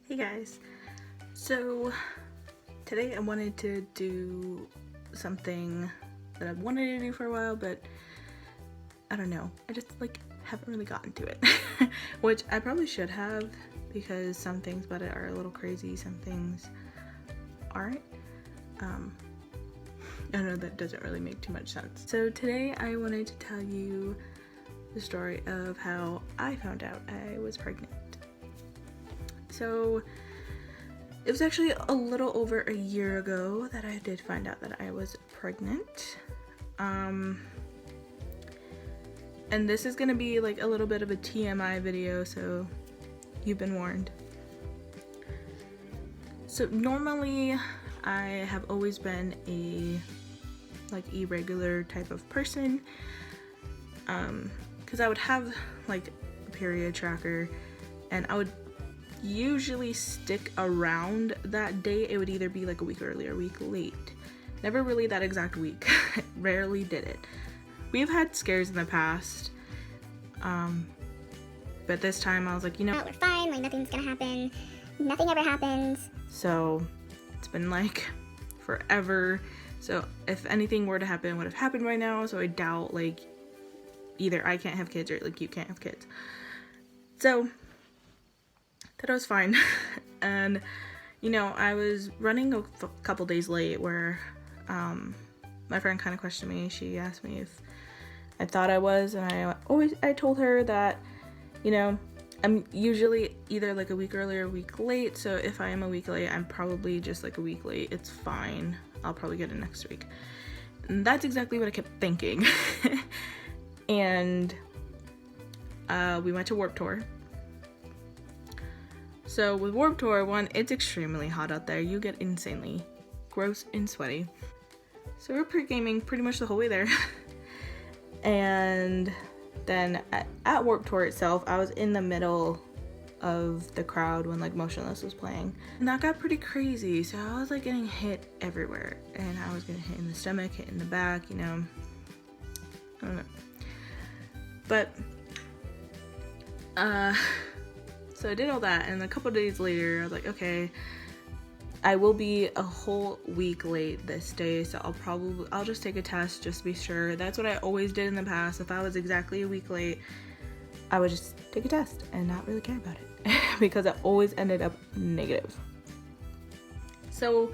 Hey guys, so today I wanted to do something that I've wanted to do for a while, but I don't know, I just haven't really gotten to it, which I probably should have, because some things about it are a little crazy, some things aren't. I know that doesn't really make too much sense. So today I wanted to tell you the story of how I found out I was pregnant. So it was actually a little over a year ago that I did find out that I was pregnant. And this is gonna be like a little bit of a TMI video, so you've been warned. So normally I have always been a irregular type of person, because I would have like a period tracker and I would usually stick around that date. It would either be like a week early or a week late. Never really that exact week. Rarely did it. We've had scares in the past, but this time I was like, we're fine, like nothing's gonna happen, nothing ever happens. So it's been like forever, so if anything were to happen, it would have happened by now, so I doubt like either I can't have kids or like you can't have kids. So that was fine. And I was running a couple days late where my friend kind of questioned me. She asked me if I thought I was, and I told her that I'm usually either like a week early or a week late, so if I am a week late, I'm probably just like a week late. It's fine, I'll probably get it next week. And that's exactly what I kept thinking. And we went to Warped Tour. So with Warped Tour, one, it's extremely hot out there. You get insanely gross and sweaty. So we're pre-gaming pretty much the whole way there. And then at Warped Tour itself, I was in the middle of the crowd when like Motionless was playing. And that got pretty crazy. So I was like getting hit everywhere. And I was getting hit in the stomach, hit in the back, I don't know. But, so I did all that, and a couple days later, I was like, okay, I will be a whole week late this day, so I'll just take a test just to be sure. That's what I always did in the past. If I was exactly a week late, I would just take a test and not really care about it because I always ended up negative. So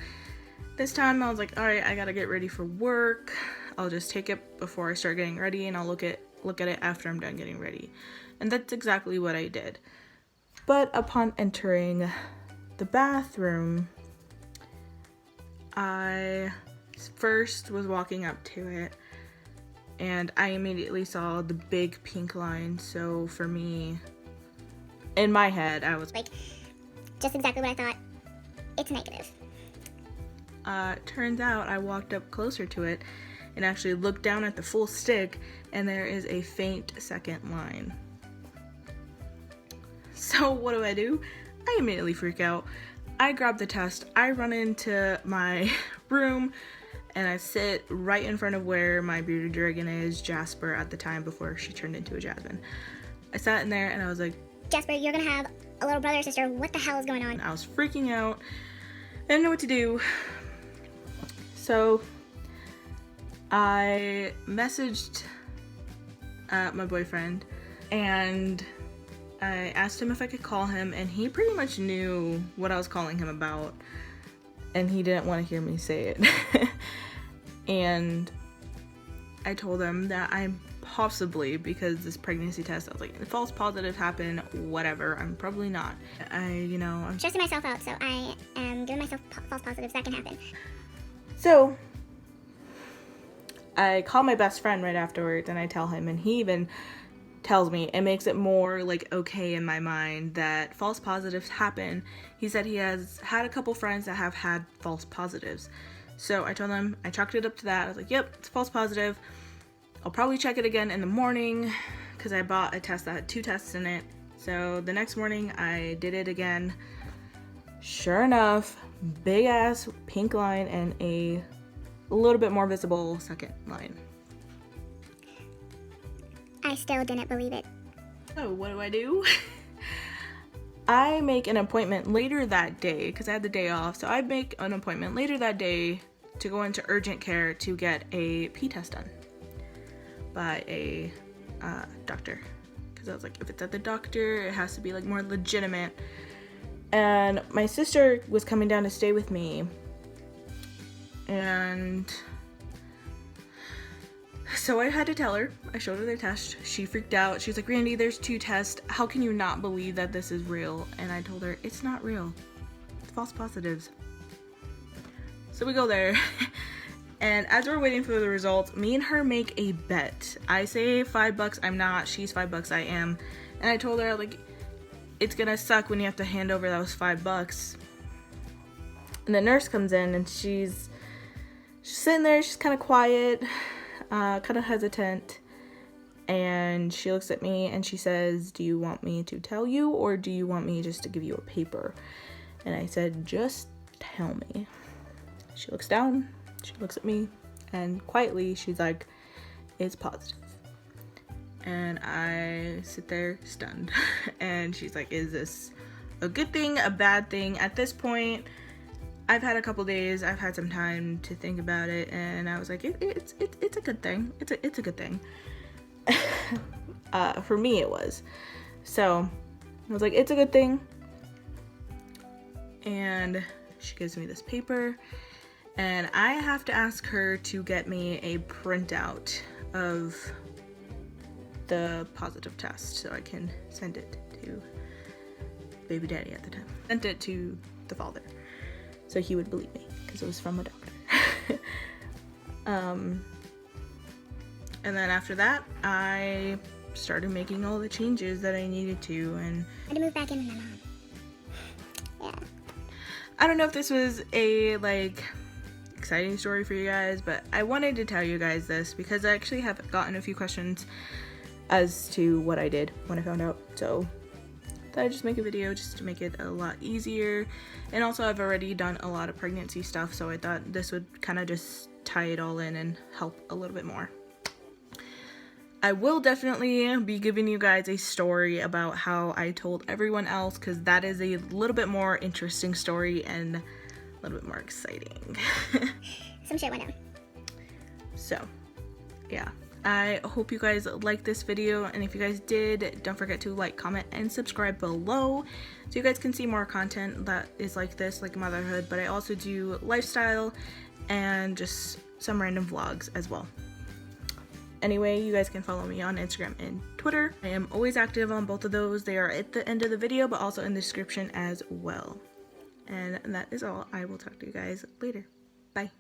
this time I was like, all right, I gotta get ready for work. I'll just take it before I start getting ready, and I'll look at it after I'm done getting ready. And that's exactly what I did. But upon entering the bathroom, I first was walking up to it, and I immediately saw the big pink line. So for me, in my head, I was like, just exactly what I thought. It's negative. Turns out I walked up closer to it and actually looked down at the full stick, and there is a faint second line. So what do? I immediately freak out. I grab the test, I run into my room, and I sit right in front of where my bearded dragon is, Jasper, at the time before she turned into a Jasmine. I sat in there and I was like, Jasper, you're gonna have a little brother or sister. What the hell is going on? I was freaking out. I didn't know what to do. So I messaged my boyfriend, and I asked him if I could call him, and he pretty much knew what I was calling him about, and he didn't want to hear me say it. And I told him that I'm possibly, because this pregnancy test, I was like, if false positive happen, whatever, I'm probably not. I'm stressing myself out, so I am giving myself false positives. That can happen. So I call my best friend right afterwards, and I tell him, and he even tells me, it makes it more like okay in my mind that false positives happen. He said he has had a couple friends that have had false positives. So I told him, I chalked it up to that. I was like, yep, it's false positive. I'll probably check it again in the morning, because I bought a test that had 2 tests in it. So the next morning I did it again. Sure enough, big ass pink line and a little bit more visible second line. I still didn't believe it. So what do? I make an appointment later that day because I had the day off. So I make an appointment later that day to go into urgent care to get a pee test done by a doctor. Because I was like, if it's at the doctor, it has to be like more legitimate. And my sister was coming down to stay with me. And so I had to tell her. I showed her the test. She freaked out. She was like, Randy, there's 2 tests. How can you not believe that this is real? And I told her, it's not real. It's false positives. So we go there. And as we're waiting for the results, me and her make a bet. I say $5, I'm not. She's $5, I am. And I told her, like, it's gonna suck when you have to hand over those $5. And the nurse comes in and she's sitting there, she's kind of quiet, kind of hesitant. And she looks at me and she says, do you want me to tell you or do you want me just to give you a paper? And I said, just tell me. She looks down, she looks at me, and quietly she's like, it's positive. And I sit there stunned. And she's like, is this a good thing, a bad thing? At this point, I've had a couple days, I've had some time to think about it, and I was like, it's a good thing. It's a good thing. For me it was. So I was like, it's a good thing. And she gives me this paper, and I have to ask her to get me a printout of the positive test so I can send it to baby daddy at the time. Sent it to the father so he would believe me because it was from a doctor. And then after that, I started making all the changes that I needed to, and I had to move back in with my mom. Yeah. I don't know if this was a like exciting story for you guys, but I wanted to tell you guys this because I actually have gotten a few questions as to what I did when I found out. So I thought I'd just make a video just to make it a lot easier. And also I've already done a lot of pregnancy stuff, so I thought this would kind of just tie it all in and help a little bit more. I will definitely be giving you guys a story about how I told everyone else, because that is a little bit more interesting story and a little bit more exciting. Some shit went down. So, yeah. I hope you guys liked this video, and if you guys did, don't forget to like, comment, and subscribe below so you guys can see more content that is like this, like motherhood, but I also do lifestyle and just some random vlogs as well. Anyway, you guys can follow me on Instagram and Twitter. I am always active on both of those. They are at the end of the video, but also in the description as well. And that is all. I will talk to you guys later. Bye.